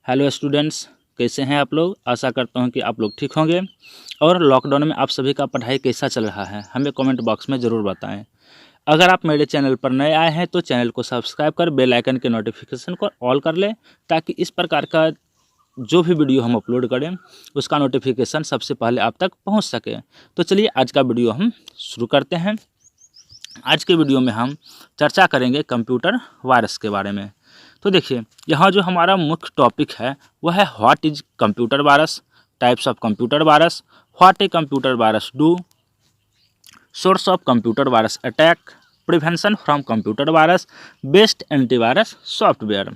Hello students, कैसे हैं आप लोग। आशा करता हूं कि आप लोग ठीक होंगे। और लॉकडाउन में आप सभी का पढ़ाई कैसा चल रहा है हमें कमेंट बॉक्स में ज़रूर बताएं। अगर आप मेरे चैनल पर नए आए हैं तो चैनल को सब्सक्राइब कर बेल आइकन के नोटिफिकेशन को ऑल कर लें, ताकि इस प्रकार का जो भी वीडियो हम अपलोड करें उसका नोटिफिकेशन सबसे पहले आप तक पहुँच सके। तो चलिए आज का वीडियो हम शुरू करते हैं। आज के वीडियो में हम चर्चा करेंगे कंप्यूटर वायरस के बारे में। तो देखिए, यहाँ जो हमारा मुख्य टॉपिक है वह है what is computer virus, types of computer virus, what a computer virus do, source of computer virus attack, prevention from computer virus, best antivirus software.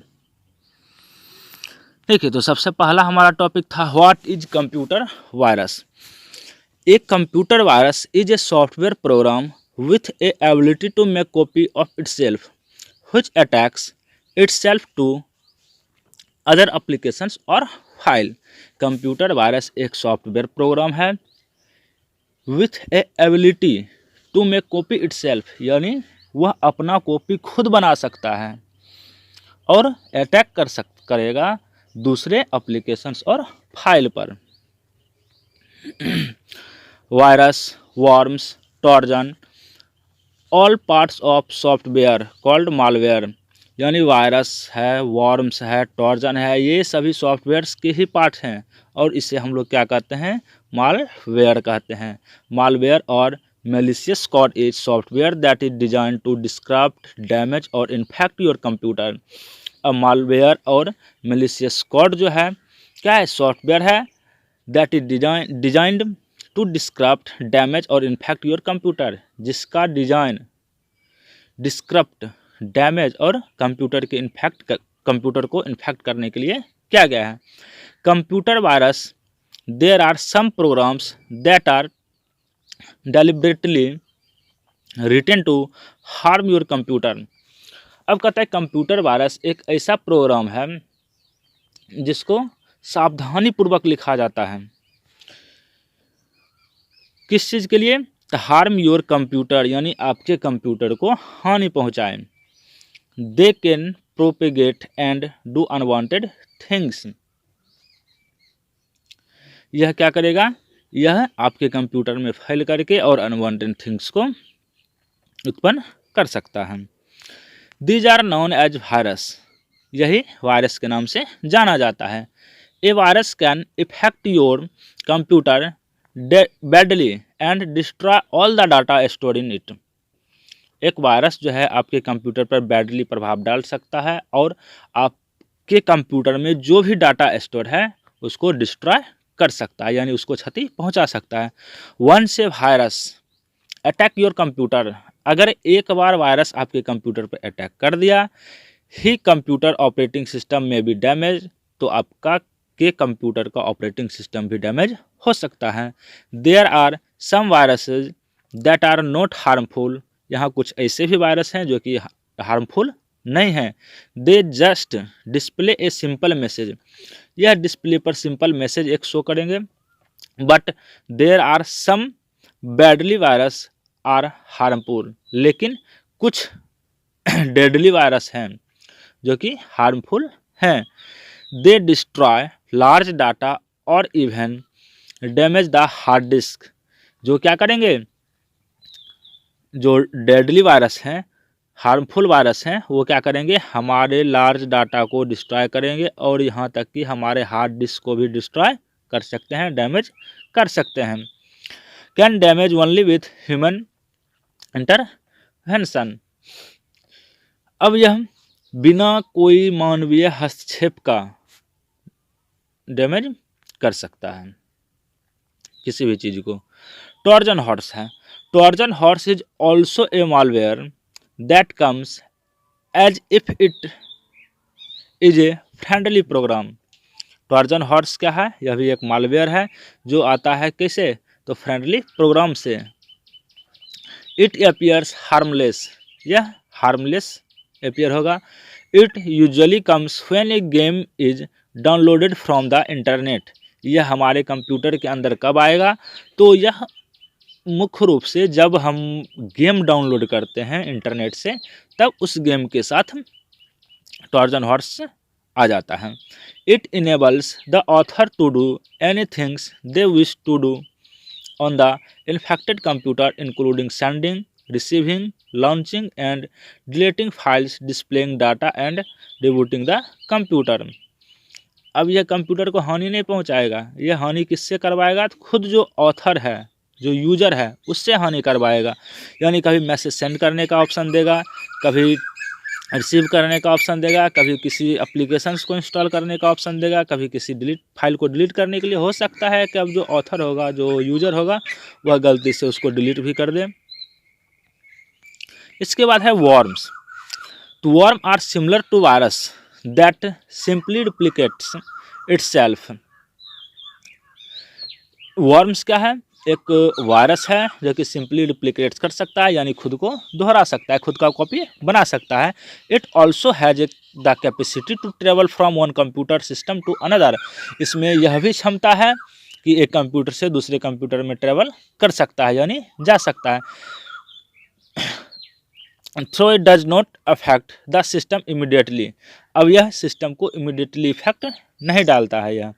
देखिए, तो सबसे पहला हमारा टॉपिक था what is computer virus. A computer virus is a software program with a ability to make copy of itself which attacks itself to other applications और file. Computer virus एक software program है with a ability to make copy itself, यानी वह अपना copy खुद बना सकता है और अटैक करेगा दूसरे एप्लीकेशंस और फाइल पर। Virus, worms, Trojan all parts of software called malware, यानी वायरस है, वॉर्म्स है, ट्रोजन है, ये सभी सॉफ्टवेयर्स के ही पार्ट हैं और इसे हम लोग क्या कहते हैं, मालवेयर कहते हैं। मालवेयर और malicious code is software that is design to disrupt, damage और इन्फेक्ट योर कंप्यूटर। अब मालवेयर और मेलिशियस कोड जो है क्या है, सॉफ्टवेयर है that is designed to disrupt, damage और इन्फेक्ट योर कंप्यूटर, जिसका डिजाइन डिस्क्रप्ट, डैमेज और कंप्यूटर को इन्फेक्ट करने के लिए किया गया है। Computer virus, there are some programs that are deliberately written to harm your computer. अब कहता है कंप्यूटर वायरस एक ऐसा प्रोग्राम है जिसको सावधानी पूर्वक लिखा जाता है। किस चीज़ के लिए, हार्म योर कंप्यूटर, यानी आपके कंप्यूटर को हानि पहुंचाए। They can propagate and do unwanted things, यह क्या करेगा, यह आपके कंप्यूटर में फैल करके और अनवांटेड थिंग्स को उत्पन्न कर सकता है। These are known as virus, यही वायरस के नाम से जाना जाता है। A virus can affect your computer badly and destroy all the data store in it. एक वायरस जो है आपके कंप्यूटर पर बैडली प्रभाव डाल सकता है और आपके कंप्यूटर में जो भी डाटा स्टोर है उसको डिस्ट्रॉय कर सकता है, यानी उसको क्षति पहुंचा सकता है। Once a virus attack your computer, अगर एक बार वायरस आपके कंप्यूटर पर अटैक कर दिया, ही कंप्यूटर ऑपरेटिंग सिस्टम में भी डैमेज, तो आपका के कंप्यूटर का ऑपरेटिंग सिस्टम भी डैमेज हो सकता है। There are some viruses that are not harmful, यहाँ कुछ ऐसे भी वायरस हैं जो कि हार्मफुल नहीं हैं। They just display a simple message, यह डिस्प्ले पर सिंपल मैसेज एक शो करेंगे। But there are some badly virus are harmful, लेकिन कुछ डेडली वायरस हैं जो कि हार्मफुल हैं। दे डिस्ट्रॉय लार्ज डाटा और even damage the hard disk, जो क्या करेंगे, जो डेडली वायरस हैं, हार्मफुल वायरस हैं, वो क्या करेंगे, हमारे लार्ज डाटा को डिस्ट्रॉय करेंगे और यहाँ तक कि हमारे हार्ड डिस्क को भी डिस्ट्रॉय कर सकते हैं, डैमेज कर सकते हैं। Can damage only with human intervention, अब यह बिना कोई मानवीय हस्तक्षेप का डैमेज कर सकता है किसी भी चीज़ को। ट्रोजन हॉर्स है, Trojan horse is also a malware that comes as if it is a friendly program. Trojan horse क्या है, यह भी एक मालवेयर है जो आता है कैसे, तो फ्रेंडली प्रोग्राम से। इट अपीयर्स हार्मलेस, यह हार्मलेस अपीयर होगा। It usually comes when A game is downloaded from the internet, यह हमारे कंप्यूटर के अंदर कब आएगा, तो यह मुख्य रूप से जब हम गेम डाउनलोड करते हैं इंटरनेट से, तब उस गेम के साथ ट्रोजन हॉर्स आ जाता है। It enables the author to do any things they wish to do on the infected computer including sending, receiving, launching and deleting files, displaying data and rebooting the computer. अब यह computer को हानि नहीं पहुंचाएगा, यह हानि किससे करवाएगा? तो खुद जो ऑथर है, जो यूजर है, उससे हानि करवाएगा। यानी कभी मैसेज सेंड करने का ऑप्शन देगा, कभी रिसीव करने का ऑप्शन देगा, कभी किसी एप्लीकेशंस को इंस्टॉल करने का ऑप्शन देगा, कभी किसी डिलीट फाइल को डिलीट करने के लिए। हो सकता है कि अब जो ऑथर होगा, जो यूजर होगा, वह गलती से उसको डिलीट भी कर दे। इसके बाद है वर्म्स। तो worm are similar to virus that simply duplicates itself. Worms क्या है? एक वायरस है जो कि सिंपली डुप्लीकेट कर सकता है, यानी खुद को दोहरा सकता है, खुद का कॉपी बना सकता है। It also has the capacity to travel from one computer system to another. इसमें यह भी क्षमता है कि एक कंप्यूटर से दूसरे कंप्यूटर में ट्रेवल कर सकता है, यानी जा सकता है। Through it does not affect the system immediately. अब यह सिस्टम को इमीडिएटली इफेक्ट नहीं डालता है यह,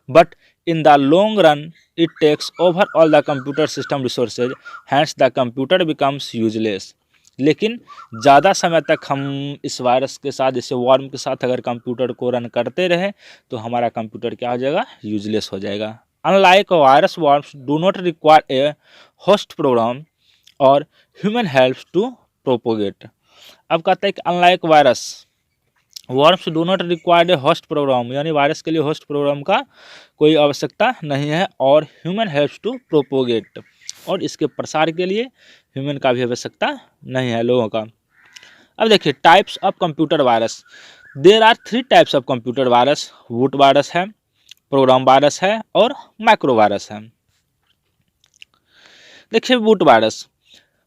but in the long run it takes over all the computer system resources, hence the computer becomes useless। लेकिन ज़्यादा समय तक हम इस वायरस के साथ, जैसे वर्म के साथ अगर कंप्यूटर को रन करते रहे तो हमारा कंप्यूटर क्या हो जाएगा? यूजलेस हो जाएगा। Unlike virus, worms do not require a host program और ह्यूमन हेल्प टू प्रोपोगेट। अब कहता है कि unlike virus, worms do not required a host program, यानी वायरस के लिए होस्ट प्रोग्राम का कोई आवश्यकता नहीं है, और ह्यूमन हेल्प्स टू प्रोपोगेट, और इसके प्रसार के लिए ह्यूमन का भी आवश्यकता नहीं है, लोगों का। अब देखिए types of computer virus. There are 3 types of computer virus. Boot virus है, प्रोग्राम वायरस है और माइक्रो वायरस है। देखिए boot virus.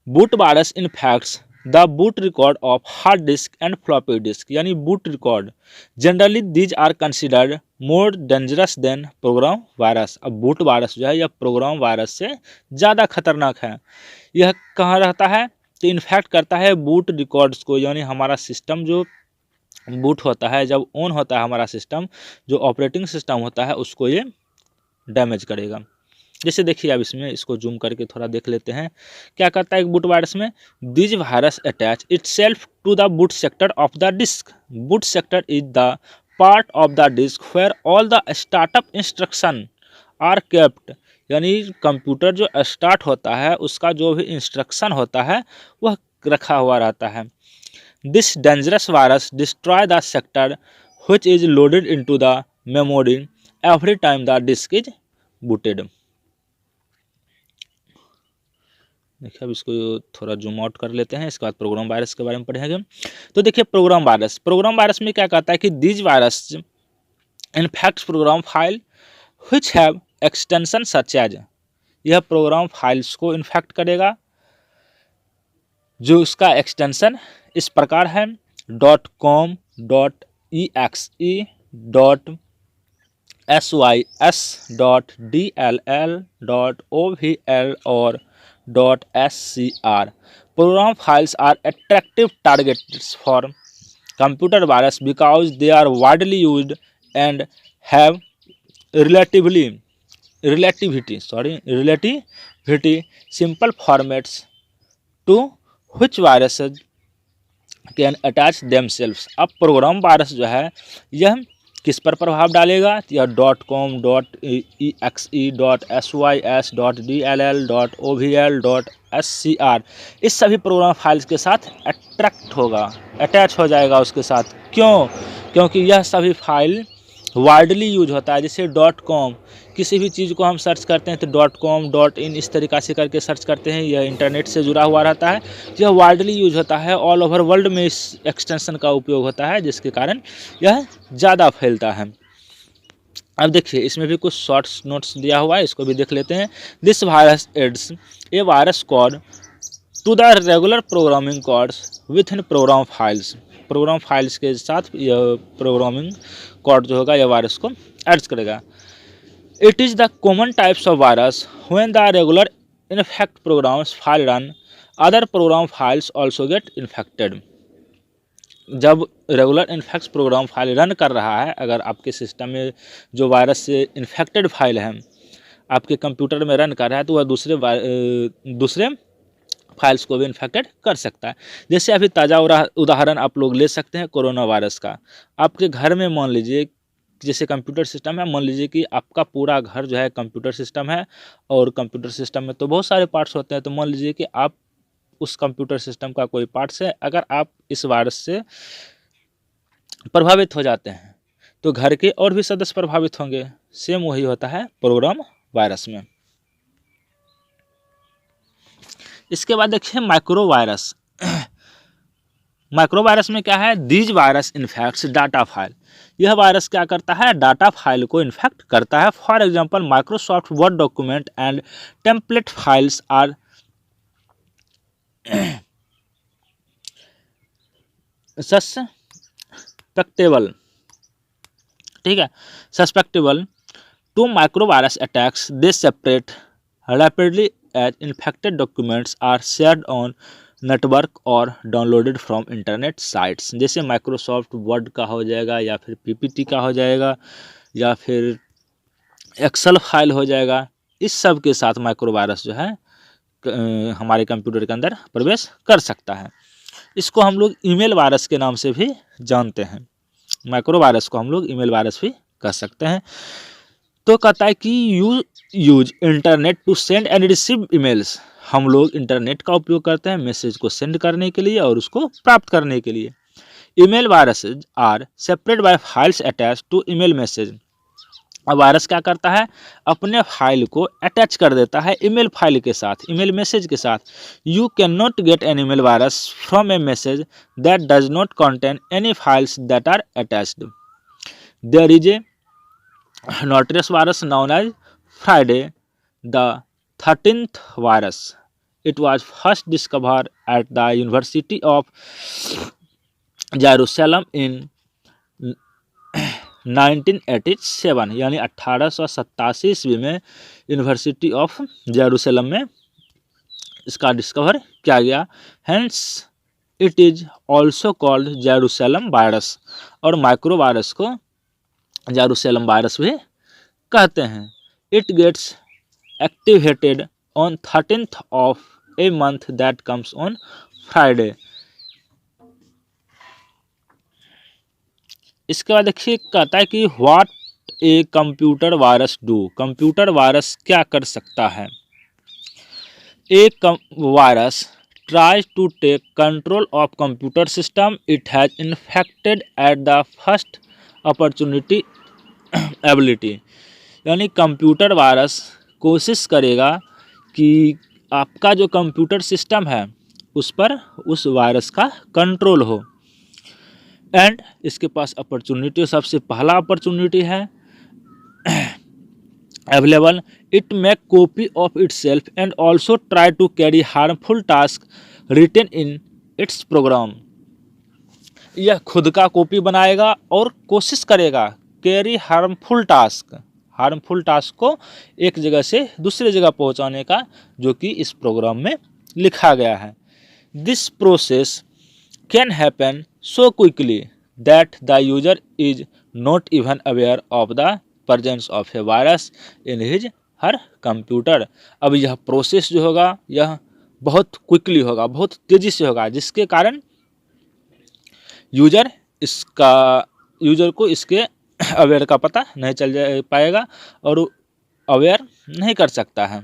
Boot virus infects the boot record of hard disk and floppy disk, यानी boot record. Generally these are considered more dangerous than program virus. अब boot virus जो है यह programme virus से ज़्यादा खतरनाक है। यह कहाँ रहता है? तो इन्फेक्ट करता है बूट रिकॉर्ड्स को, यानी हमारा सिस्टम जो बूट होता है, जब ऑन होता है हमारा सिस्टम, जो ऑपरेटिंग सिस्टम होता है, उसको ये डैमेज करेगा। जैसे देखिए अब इसमें इसको जूम करके थोड़ा देख लेते हैं क्या कहता है एक बूट वायरस में। This virus attach itself to the boot sector of the disk. Boot sector is the part of the disk where all the startup instruction are kept, यानी कंप्यूटर जो स्टार्ट होता है उसका जो भी इंस्ट्रक्शन होता है वह रखा हुआ रहता है। This dangerous virus destroy the sector which is loaded into the memory every time the disk is booted. देखिए अब इसको थोड़ा जूम आउट कर लेते हैं, इसके बाद प्रोग्राम वायरस के बारे में पढ़ेंगे। तो देखिए प्रोग्राम वायरस में क्या कहता है कि this virus infects program file which have extension such as, यह प्रोग्राम फाइल्स को इन्फेक्ट करेगा जो उसका एक्सटेंशन इस प्रकार है .com, .exe, .sys, .dll, .ovl और .scr. Program files are attractive targets for computer virus because they are widely used and have relativity simple formats to which viruses can attach themselves. अब programme virus जो है यह किस पर प्रभाव डालेगा? या .com, .exe, .sys, .dll, .ovl, .scr इस सभी प्रोग्राम फाइल्स के साथ अटैच हो जाएगा उसके साथ। क्यों? क्योंकि यह सभी फाइल वाइडली यूज होता है। जैसे .com, किसी भी चीज़ को हम सर्च करते हैं तो .com, .in इस तरीक़ा से करके सर्च करते हैं, यह इंटरनेट से जुड़ा हुआ रहता है, यह वाइडली यूज होता है, ऑल ओवर वर्ल्ड में इस एक्सटेंशन का उपयोग होता है, जिसके कारण यह ज़्यादा फैलता है। अब देखिए इसमें भी कुछ शॉर्ट्स नोट्स दिया हुआ है, इसको भी देख लेते हैं। This virus adds a virus code to the regular programming codes within program files. Program files के साथ यह प्रोग्रामिंग कोड जो होगा यह वायरस को एड्स करेगा। It is the common types of virus when the regular infect programs file run, other program files also get infected. जब regular infect program file run कर रहा है, अगर आपके सिस्टम में जो वायरस से इन्फेक्टेड फाइल है आपके कंप्यूटर में रन कर रहा है, तो वह दूसरे फाइल्स को भी इन्फेक्टेड कर सकता है। जैसे अभी ताज़ा उदाहरण आप लोग ले सकते हैं कोरोना वायरस का। आपके घर में मान लीजिए जैसे कंप्यूटर सिस्टम है, मान लीजिए कि आपका पूरा घर जो है कंप्यूटर सिस्टम है, और कंप्यूटर सिस्टम में तो बहुत सारे पार्ट्स होते हैं। तो मान लीजिए कि आप उस कंप्यूटर सिस्टम का कोई पार्ट्स है, अगर आप इस वायरस से प्रभावित हो जाते हैं तो घर के और भी सदस्य प्रभावित होंगे। सेम वही होता है प्रोग्राम वायरस में। इसके बाद देखिए माइक्रो वायरस। माइक्रो वायरस में क्या है, these virus infects data file. यह वायरस क्या करता है, डाटा फाइल को इन्फेक्ट करता है। For example Microsoft Word document and template files are susceptible, ठीक है, susceptible to micro virus attacks. They separate rapidly as infected documents are shared on network और डाउनलोडेड फ्रॉम इंटरनेट साइट्स। जैसे Microsoft Word का हो जाएगा, या फिर PPT का हो जाएगा, या फिर एक्सेल फाइल हो जाएगा। इस सब के साथ माइक्रो वायरस जो है हमारे कंप्यूटर के अंदर प्रवेश कर सकता है। इसको हम लोग ईमेल वायरस के नाम से भी जानते हैं। माइक्रो वायरस को हम लोग ईमेल वायरस भी कह सकते हैं। तो कहता है कि use internet to send and receive emails. हम लोग इंटरनेट का उपयोग करते हैं मैसेज को सेंड करने के लिए और उसको प्राप्त करने के लिए। Email viruses are separate by files attach to email message. अब वायरस क्या करता है, अपने फाइल को अटैच कर देता है ईमेल फाइल के साथ, ईमेल मैसेज के साथ। You can not get an email virus from a message that does not contain any files that are attached. There is a notorious virus known as Friday the 13th virus. It was first discovered at the University of Jerusalem in 1987, यानी 1887 ईस्वी में university of Jerusalem में इसका discover किया गया। Hence it is also called Jerusalem virus, और micro virus को Jerusalem virus भी कहते हैं। It gets activated on 13th of a month that comes on Friday. इसके बाद देखिए कहता है कि what a computer virus do. Computer virus क्या कर सकता है। A virus tries to take control of computer system it has infected at the first opportunity ability। यानी कंप्यूटर वायरस कोशिश करेगा कि आपका जो कंप्यूटर सिस्टम है उस पर उस वायरस का कंट्रोल हो। एंड इसके पास अपॉर्चुनिटी, सबसे पहला अपॉर्चुनिटी है available. It make copy of itself and also try to carry harmful task written in its program. यह खुद का कॉपी बनाएगा और कोशिश करेगा कैरी हार्मफुल टास्क को एक जगह से दूसरी जगह पहुंचाने का, जो कि इस प्रोग्राम में लिखा गया है। This process can happen so quickly that the user is not even aware of the presence of A virus in his her computer. अब यह प्रोसेस जो होगा यह बहुत क्विकली होगा, बहुत तेज़ी से होगा, जिसके कारण यूजर को इसके अवेयर का पता नहीं चल पाएगा और अवेयर नहीं कर सकता है।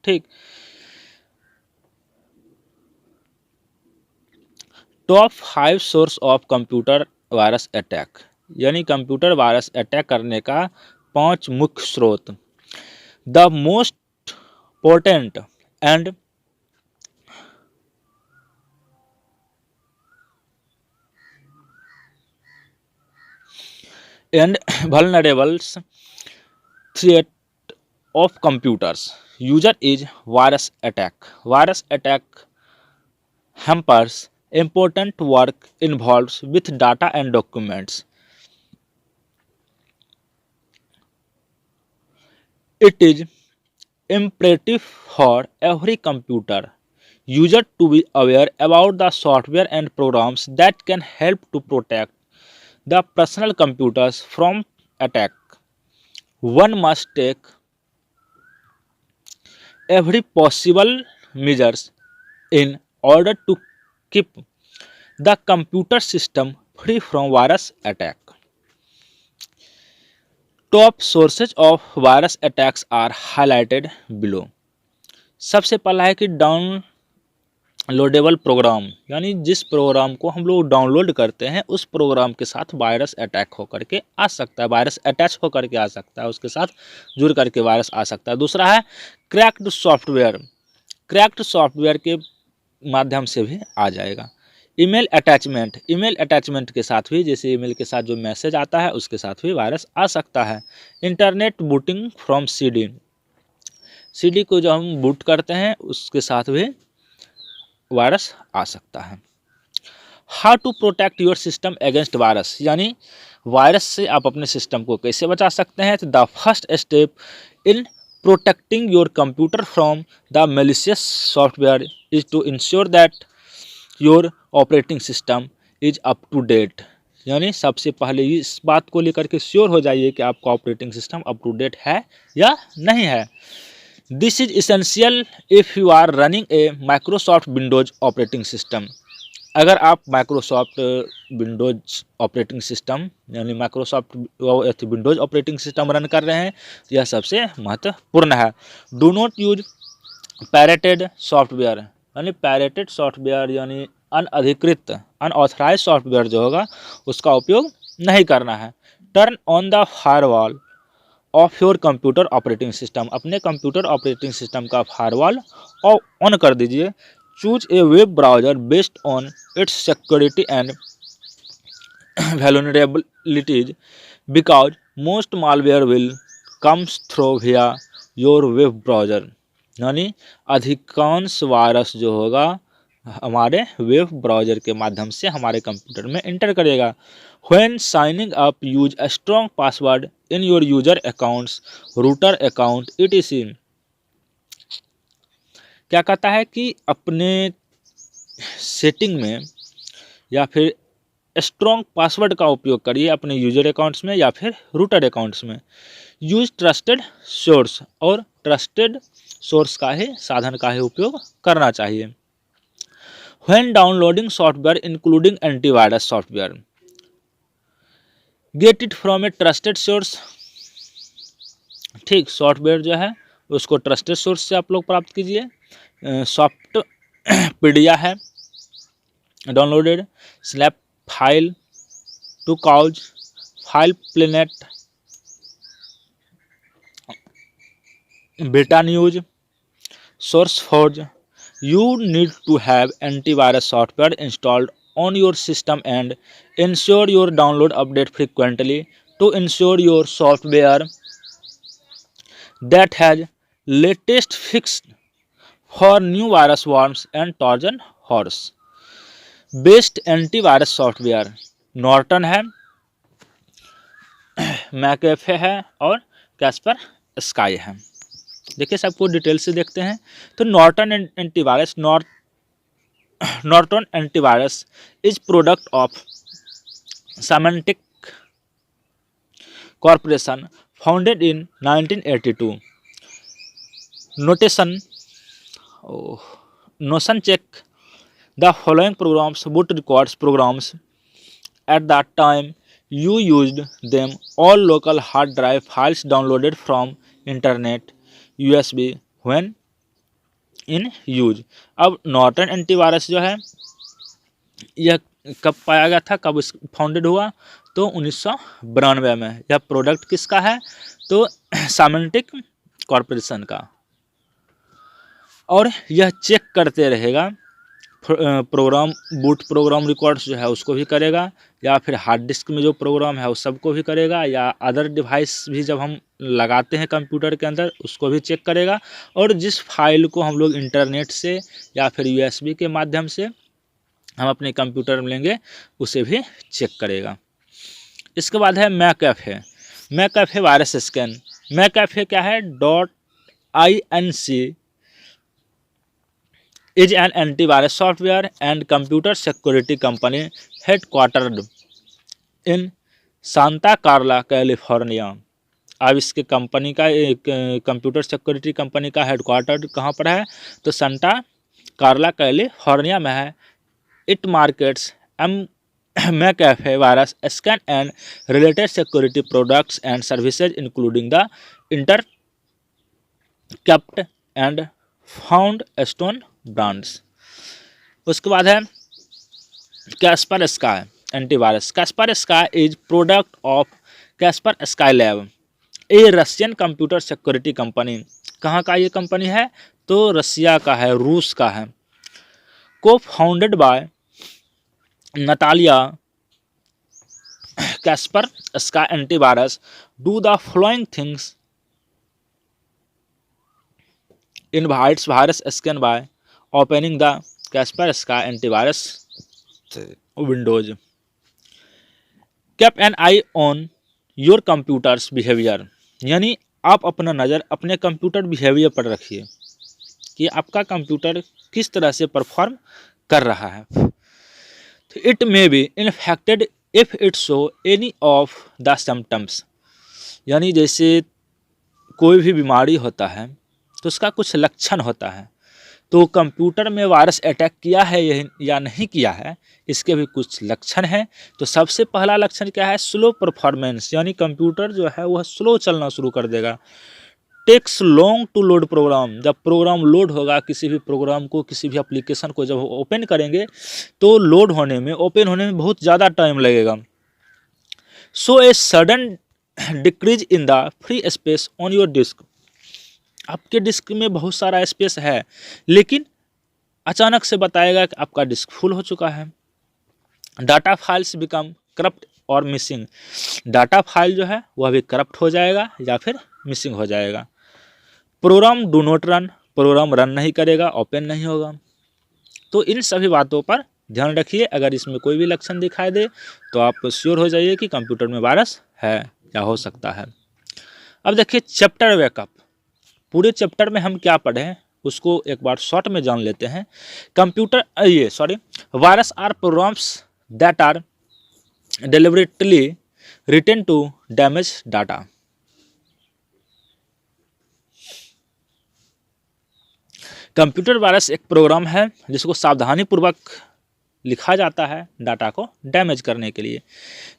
ठीक, top 5 source of computer virus attack, यानी कंप्यूटर वायरस अटैक करने का 5 मुख्य स्रोत। The most potent and vulnerables threat of computers user is virus attack। virus attack hampers important work involved with data and documents। it is imperative for every computer user to be aware about the software and programs that can help to protect the personal computers from attack. One must take every possible measures in order to keep the computer system free from virus attack. Top sources of virus attacks are highlighted below. सबसे पहला है कि downloadable programme, यानी जिस programme को हम लोग download करते हैं उस प्रोग्राम के साथ वायरस अटैक होकर के आ सकता है, वायरस अटैच होकर के आ सकता है, उसके साथ जुड़ करके वायरस आ सकता है। दूसरा है क्रैक्ड सॉफ्टवेयर, क्रैक्ड सॉफ्टवेयर के माध्यम से भी आ जाएगा। ईमेल अटैचमेंट, ईमेल अटैचमेंट के साथ भी, जैसे ईमेल के साथ जो मैसेज आता है उसके साथ भी वायरस आ सकता है। Internet booting from CD, CD को जो हम बूट करते हैं उसके साथ भी वायरस आ सकता है। How to protect your system against virus, यानी वायरस से आप अपने सिस्टम को कैसे बचा सकते हैं। तो the first step in protecting your computer from the malicious software is to ensure that your operating system is up to date, यानी सबसे पहले इस बात को लेकर के श्योर हो जाइए कि आपका operating system up to date है या नहीं है। This is essential if you are running a Microsoft Windows operating system. अगर आप माइक्रोसॉफ्ट विंडोज ऑपरेटिंग सिस्टम यानी Microsoft Windows operating system run कर रहे हैं, तो यह सबसे महत्वपूर्ण है। Do not use pirated software, यानी पैरेटेड सॉफ्टवेयर यानी अनअधिकृत अनऑथराइज सॉफ्टवेयर जो होगा उसका उपयोग नहीं करना है। Turn on the firewall of your computer operating system, अपने कंप्यूटर ऑपरेटिंग सिस्टम का फायरवॉल ऑन कर दीजिए। Choose a web browser based on it's security and vulnerabilities because most malware will comes through via your web browser, यानी अधिकांश virus जो होगा हमारे web browser के माध्यम से हमारे कंप्यूटर में एंटर करेगा। When signing up use a strong password in your user accounts, router account etc. क्या कहता है कि अपने सेटिंग में या फिर स्ट्रॉन्ग पासवर्ड का उपयोग करिए अपने यूजर अकाउंट्स में या फिर रूटर अकाउंट्स में। यूज ट्रस्टेड सोर्स, और ट्रस्टेड सोर्स का ही साधन का ही उपयोग करना चाहिए। When downloading software including antivirus software, get it from a trusted source। ठीक, सॉफ्टवेयर जो है उसको ट्रस्टेड सोर्स से आप लोग प्राप्त कीजिए। सॉफ्ट पीडिया है downloaded, slap file, Tucows, file FilePlanet न्यूज, सोर्स You need to have antivirus software installed on your system and ensure your download update frequently to ensure your software that has latest fix for new virus worms and Trojan horse। Best antivirus software Norton है, मैकएफे है और Caspar sky है। देखिए सबको detail से देखते हैं। तो Norton antivirus, Norton antivirus is product of Symantec corporation founded in 1982। Norton check the following programs would record programs at that time you used them, all local hard drive files downloaded from internet, USB when in use। अब Norton antivirus जो है यह कब पाया गया था, कब founded हुआ, तो 1992 में। यह प्रोडक्ट किसका है, तो साइमेंटिक कॉर्पोरेशन का, और यह चेक करते रहेगा प्रोग्राम, बूट प्रोग्राम रिकॉर्ड्स जो है उसको भी करेगा, या फिर हार्ड डिस्क में जो प्रोग्राम है उस सबको भी करेगा, या अदर डिवाइस भी जब हम लगाते हैं कंप्यूटर के अंदर उसको भी चेक करेगा, और जिस फाइल को हम लोग इंटरनेट से या फिर USB के माध्यम से हम अपने कंप्यूटर में लेंगे उसे भी चेक करेगा। इसके बाद है मैकएफे। मैकएफे वायरस स्कैन। मैकएफे क्या है, .inc is an antivirus software and computer security company headquartered in Santa Clara California. अब इसके कंपनी का कंप्यूटर सिक्योरिटी कंपनी का हेडक्वार्टर कहाँ पर है? तो सांता कार्ला कैलिफोर्निया में है। It markets McAfee virus scan and related security products and services including the intercept and Foundstone brands. उसके बाद है Kaspersky antivirus. Kaspersky is product of Kaspersky lab, a Russian computer security company. कहाँ का ये company है? तो रसिया का है, रूस का है। को founded by Natalia. Caspar sky antivirus do the following things, invites virus scan by opening the Caspar sky antivirus Windows. Keep an I on your computers behaviour, यानी आप अपना नज़र अपने कंप्यूटर बिहेवियर पर रखिए कि आपका कंप्यूटर किस तरह से परफॉर्म कर रहा है। तो it may be infected if it show any of the symptoms, यानी जैसे कोई भी बीमारी होता है तो उसका कुछ लक्षण होता है, तो कंप्यूटर में वायरस अटैक किया है या नहीं किया है, इसके भी कुछ लक्षण हैं। तो सबसे पहला लक्षण क्या है? स्लो परफॉर्मेंस, यानी कंप्यूटर जो है वह स्लो चलना शुरू कर देगा। Takes long to load program, जब प्रोग्राम लोड होगा, किसी भी प्रोग्राम को, किसी भी एप्लीकेशन को जब ओपन करेंगे तो लोड होने में, ओपन होने में बहुत ज़्यादा टाइम लगेगा। So a sudden decrease in the free space on your disk, आपके डिस्क में बहुत सारा स्पेस है लेकिन अचानक से बताएगा कि आपका डिस्क फुल हो चुका है। डाटा फाइल्स बिकम करप्ट और मिसिंग, डाटा फाइल जो है वह भी करप्ट हो जाएगा या फिर मिसिंग हो जाएगा। Program do not run, program run नहीं करेगा, ओपन नहीं होगा। तो इन सभी बातों पर ध्यान रखिए। अगर इसमें कोई भी लक्षण दिखाई दे तो आप श्योर हो जाइए कि कंप्यूटर में वायरस है या हो सकता है। अब देखिए चैप्टर वेकअप, पूरे चैप्टर में हम क्या पढ़े हैं उसको एक बार शॉर्ट में जान लेते हैं। Virus are programs that are deliberately written to damage data। Computer virus एक प्रोग्राम है जिसको सावधानीपूर्वक लिखा जाता है डाटा को डैमेज करने के लिए।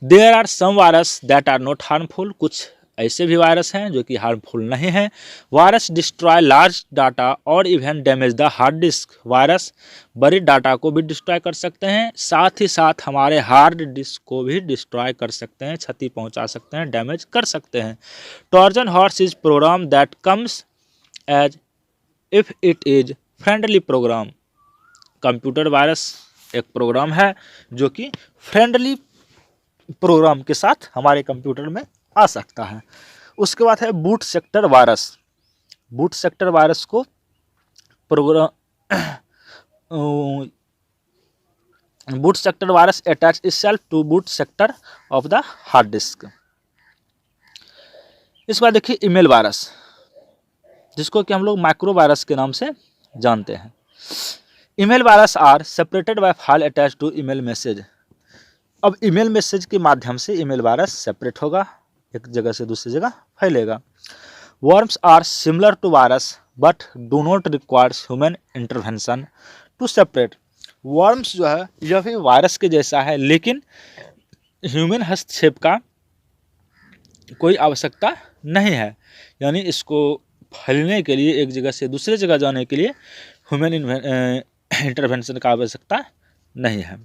There are some virus that are not harmful, कुछ ऐसे भी वायरस हैं जो कि हार्मफुल नहीं हैं। वायरस डिस्ट्रॉय लार्ज डाटा और even damage the hard disc, virus बड़ी डाटा को भी डिस्ट्रॉय कर सकते हैं, साथ ही साथ हमारे हार्ड डिस्क को भी डिस्ट्रॉय कर सकते हैं, क्षति पहुंचा सकते हैं, डैमेज कर सकते हैं। Trojan horse is program that comes as if it is friendly program. Computer virus एक प्रोग्राम है जो कि फ्रेंडली प्रोग्राम के साथ हमारे कंप्यूटर में आ सकता है। उसके बाद है boot sector virus. Boot sector virus को boot sector virus attach itself to boot sector of the hard disk. इसके बाद देखिए ईमेल वायरस, जिसको कि हम लोग माइक्रो वायरस के नाम से जानते हैं। Email virus are separated by file attach to email message. अब ईमेल मैसेज के माध्यम से ईमेल वायरस सेपरेट होगा, एक जगह से दूसरी जगह फैलेगा। Worms are similar to virus but do not requires human intervention to separate. Worms जो है यह भी वायरस के जैसा है लेकिन ह्यूमन हस्तक्षेप का कोई आवश्यकता नहीं है, यानी इसको फैलने के लिए, एक जगह से दूसरे जगह जाने के लिए ह्यूमन इंटरवेंशन का आवश्यकता नहीं है।